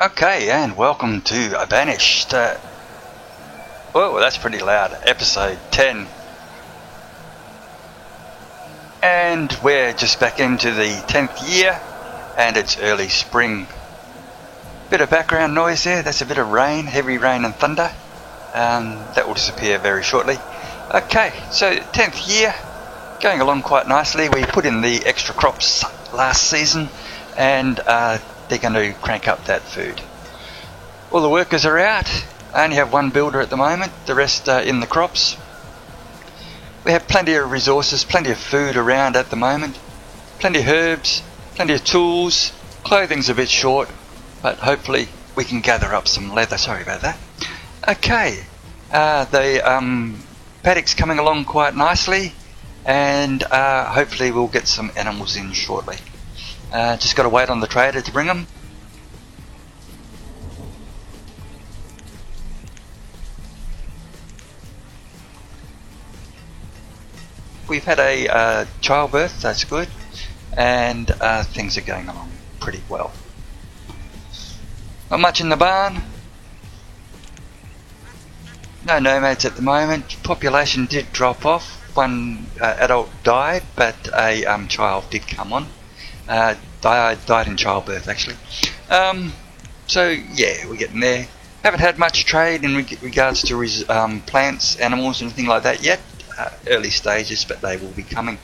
Okay, and welcome to Banished. Whoa, that's pretty loud. Episode 10. And we're just back into the 10th year, and it's early spring. Bit of background noise there, that's a bit of rain, heavy rain and thunder. That will disappear very shortly. Okay, so 10th year, going along quite nicely. We put in the extra crops last season, and they're going to crank up that food. All the workers are out. I only have one builder at the moment, the rest are in the crops. We have plenty of resources, plenty of food around at the moment, plenty of herbs, plenty of tools. Clothing's a bit short, but hopefully we can gather up some leather. Sorry about that. Okay, the paddock's coming along quite nicely, and hopefully we'll get some animals in shortly. Just got to wait on the trader to bring them. We've had a childbirth, that's good, and things are going along pretty well. Not much in the barn. No nomads at the moment. Population did drop off. One adult died, but a child did come on. Died in childbirth, actually. So yeah, we're getting there. Haven't had much trade in regards to plants, animals, anything like that yet. Early stages, but they will be coming.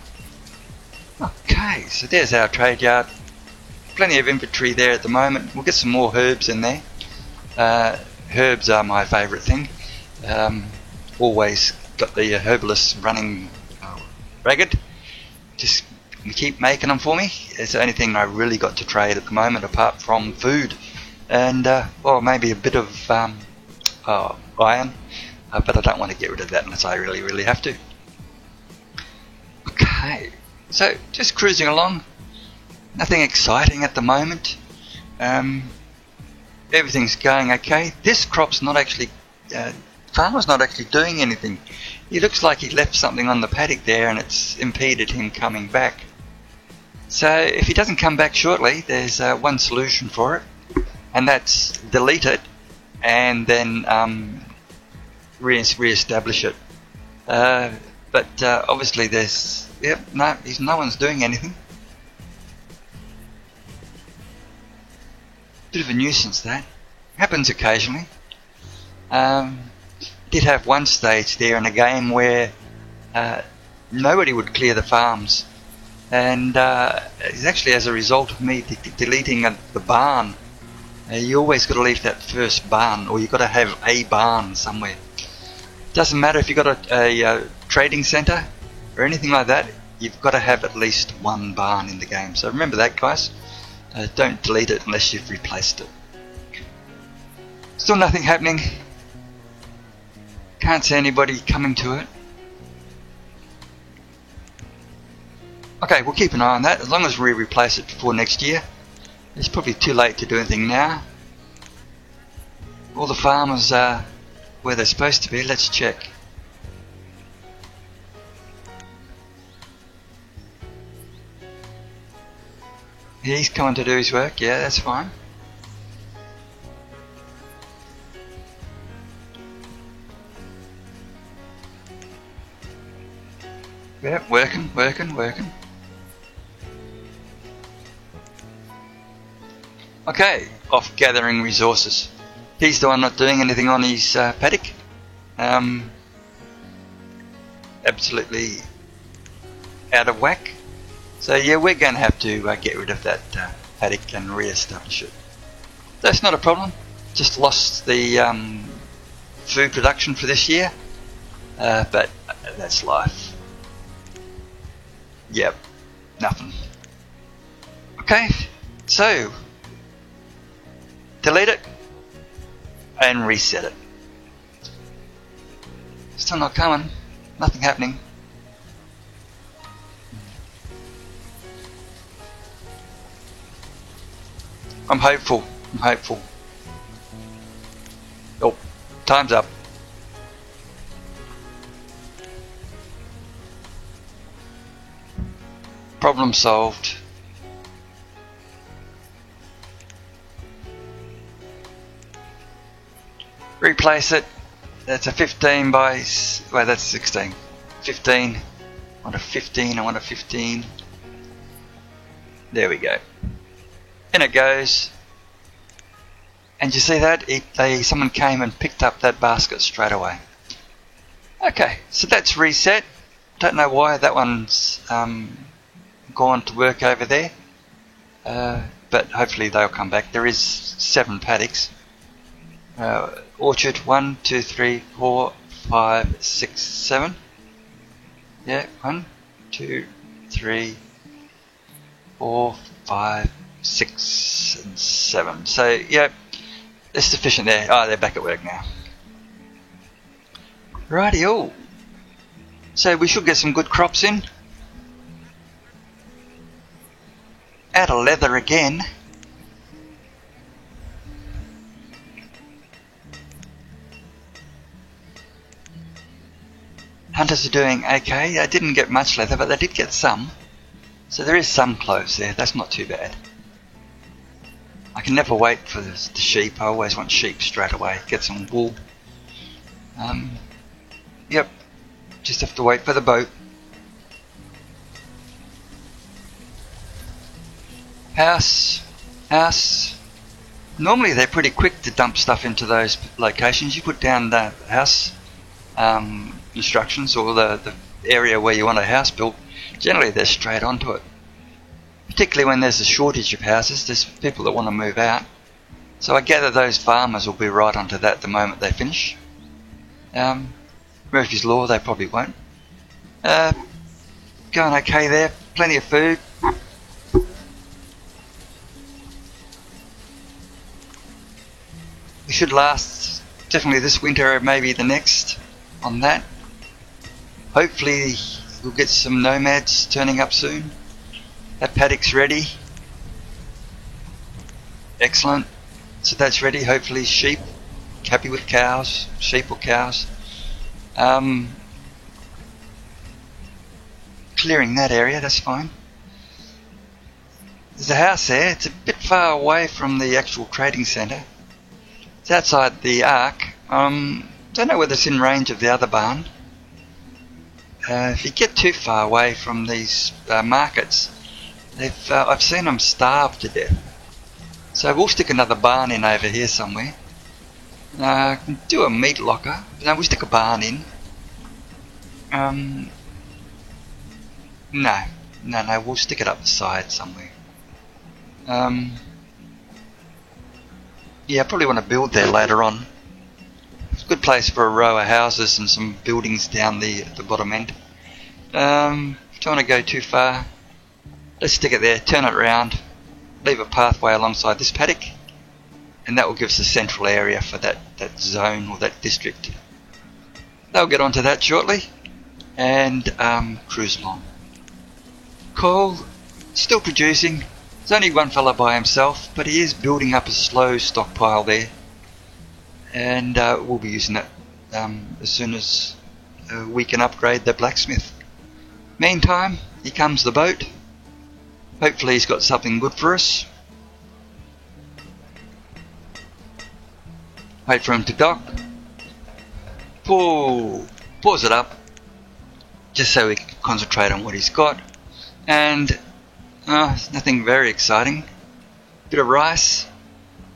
Okay, so there's our trade yard. Plenty of inventory there at the moment. We'll get some more herbs in there. Herbs are my favourite thing. Always got the herbalists running ragged. Just keep making them for me. It's the only thing I really got to trade at the moment, apart from food and maybe a bit of iron. But I don't want to get rid of that unless I really have to. Okay, so just cruising along. Nothing exciting at the moment. Everything's going okay. This crop's not actually... farmer's not actually doing anything. He looks like he left something on the paddock there and it's impeded him coming back. So if he doesn't come back shortly, there's one solution for it. And that's delete it and then... re-establish it, but obviously there's no one's doing anything. Bit of a nuisance that happens occasionally. Did have one stage there in a game where nobody would clear the farms, and it's actually as a result of me deleting the barn. You always got to leave that first barn, or you've got to have a barn somewhere. Doesn't matter if you've got a trading centre or anything like that, you've got to have at least one barn in the game. So remember that, guys. Don't delete it unless you've replaced it. Still nothing happening. Can't see anybody coming to it. Okay, we'll keep an eye on that as long as we replace it before next year. It's probably too late to do anything now. All the farmers are where they're supposed to be. Let's check. He's coming to do his work. Yeah, that's fine. Yep, working. Okay, off gathering resources. He's the one not doing anything on his paddock. Absolutely out of whack. So yeah, we're going to have to get rid of that paddock and re-establish it. That's not a problem. Just lost the food production for this year. But that's life. Yep, nothing. Okay, so delete it and reset it. Still not coming. Nothing happening. I'm hopeful. Oh, time's up. Problem solved. replace it. That's a 15 by, well, that's 16. 15. I want a 15. I want a 15. There we go. In it goes. And you see that? Someone came and picked up that basket straight away. Okay, so that's reset. Don't know why that one's gone to work over there. But hopefully they'll come back. There is 7 paddocks. Orchard 1, 2, 3, 4, 5, 6, 7. Yeah, 1, 2, 3, 4, 5, 6, and 7. So yeah, it's sufficient there. Oh, they're back at work now. Rightio. So we should get some good crops in. Out of leather again. Hunters are doing okay. They didn't get much leather, but they did get some. So there is some clothes there. That's not too bad. I can never wait for the sheep. I always want sheep straight away. Get some wool. Yep. Just have to wait for the boat. House. Normally they're pretty quick to dump stuff into those locations. You put down the house instructions or the area where you want a house built. Generally they're straight onto it. Particularly when there's a shortage of houses, there's people that want to move out. So I gather those farmers will be right onto that the moment they finish. Murphy's Law, they probably won't. Going okay there, plenty of food. We should last definitely this winter, maybe the next on that. Hopefully we'll get some nomads turning up soon. That paddock's ready. Excellent. So that's ready. Hopefully sheep. Happy with cows. Sheep or cows. Clearing that area, that's fine. There's a house there. It's a bit far away from the actual trading centre. It's outside the Ark. Don't know whether it's in range of the other barn. If you get too far away from these markets, I've seen them starve to death. So we'll stick another barn in over here somewhere. I can do a meat locker. No, we'll stick a barn in. No, we'll stick it up the side somewhere. Yeah, I probably want to build there later on. It's a good place for a row of houses and some buildings down the bottom end. Don't want to go too far. Let's stick it there, turn it around, leave a pathway alongside this paddock, and that will give us a central area for that zone or that district. They'll get onto that shortly and cruise along. Coal, still producing. There's only one fella by himself, but he is building up a slow stockpile there, and we'll be using it as soon as we can upgrade the blacksmith. Meantime, here comes the boat. Hopefully he's got something good for us. Wait for him to dock. Pause it up, just so we can concentrate on what he's got. And nothing very exciting. Bit of rice,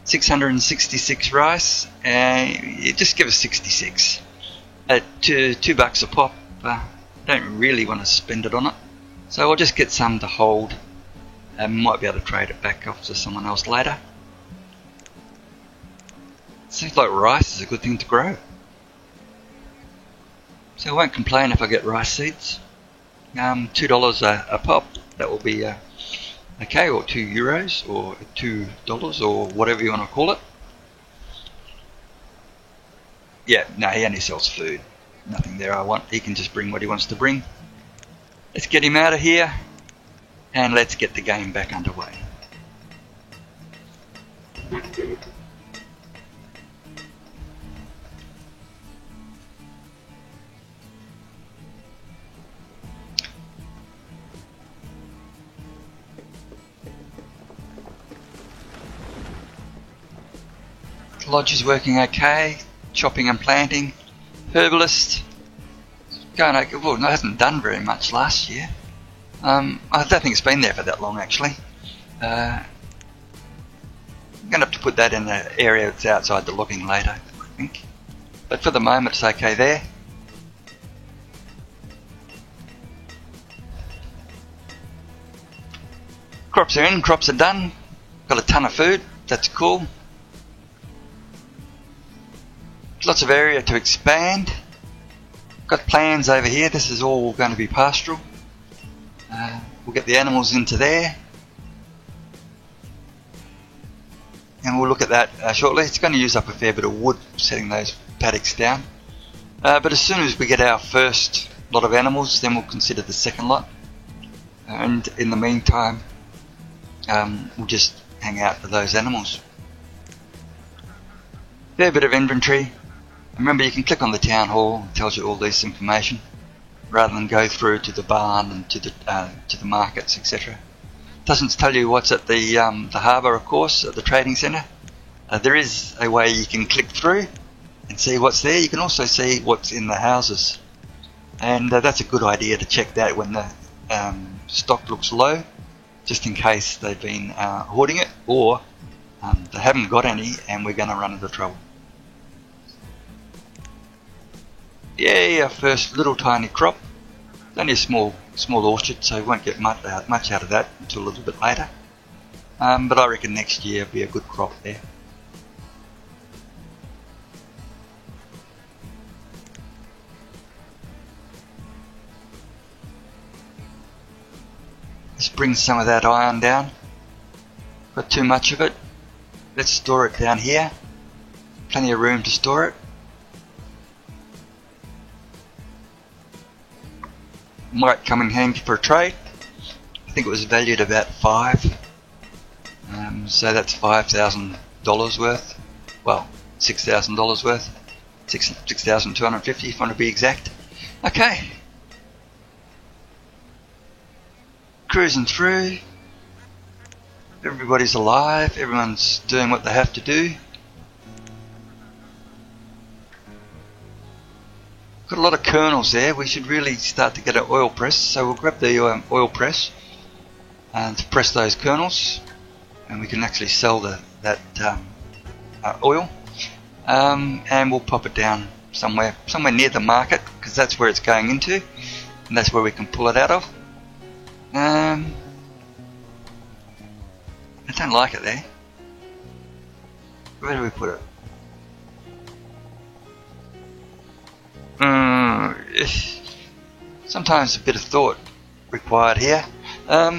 666 rice, and just give us 66 at $2 a pop. Don't really want to spend it on it, so I'll just get some to hold, and might be able to trade it back off to someone else later. Seems like rice is a good thing to grow, so I won't complain if I get rice seeds. $2 a pop, that will be okay, or €2 or $2 or whatever you want to call it. Yeah, no, he only sells food. Nothing there he can just bring what he wants to bring. Let's get him out of here and let's get the game back underway. The lodge is working okay. chopping and planting. Herbalist. Going okay. Well, it hasn't done very much last year. I don't think it's been there for that long actually. I'm going to have to put that in the area that's outside the logging later, I think. But for the moment it's okay there. Crops are in, crops are done. Got a ton of food, that's cool. Lots of area to expand. Got plans over here, this is all going to be pastoral. We'll get the animals into there. And we'll look at that shortly. It's going to use up a fair bit of wood setting those paddocks down. But as soon as we get our first lot of animals, then we'll consider the second lot. And in the meantime, we'll just hang out for those animals. Fair bit of inventory. Remember, you can click on the town hall, it tells you all this information, rather than go through to the barn and to the markets, etc. Doesn't tell you what's at the harbour, of course, at the trading centre. There is a way you can click through and see what's there. You can also see what's in the houses, and that's a good idea to check that when the stock looks low, just in case they've been hoarding it, or they haven't got any and we're going to run into trouble. Yay, our first little tiny crop. It's only a small orchard, so we won't get much out of that until a little bit later. But I reckon next year will be a good crop there. Let's bring some of that iron down. Got too much of it. Let's store it down here. Plenty of room to store it. Might come in handy for a trade. I think it was valued about 5. So that's $5,000 worth. Well, $6,000 worth. 6,250 if I want to be exact. Okay. Cruising through. Everybody's alive. Everyone's doing what they have to do. Got a lot of kernels there. We should really start to get an oil press, so we'll grab the oil press and to press those kernels, and we can actually sell that oil, and we'll pop it down somewhere near the market, because that's where it's going into, and that's where we can pull it out of. I don't like it there. Where do we put it? Sometimes a bit of thought required here. No,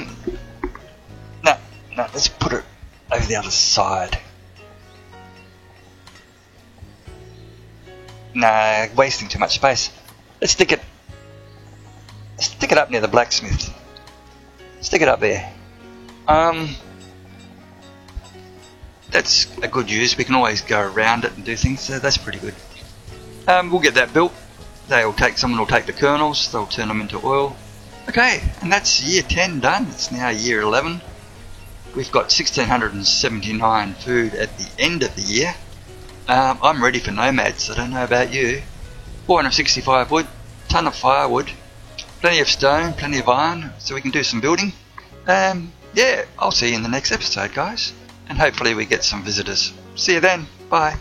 let's put it over the other side. Nah, wasting too much space. Let's stick it up near the blacksmith. Stick it up there. That's a good use. We can always go around it and do things, so that's pretty good. We'll get that built. Someone will take the kernels, they'll turn them into oil. Okay, and that's year 10 done. It's now year 11. We've got 1,679 food at the end of the year. I'm ready for nomads, I don't know about you. 465 wood, ton of firewood, plenty of stone, plenty of iron, so we can do some building. Yeah, I'll see you in the next episode, guys, and hopefully we get some visitors. See you then, bye.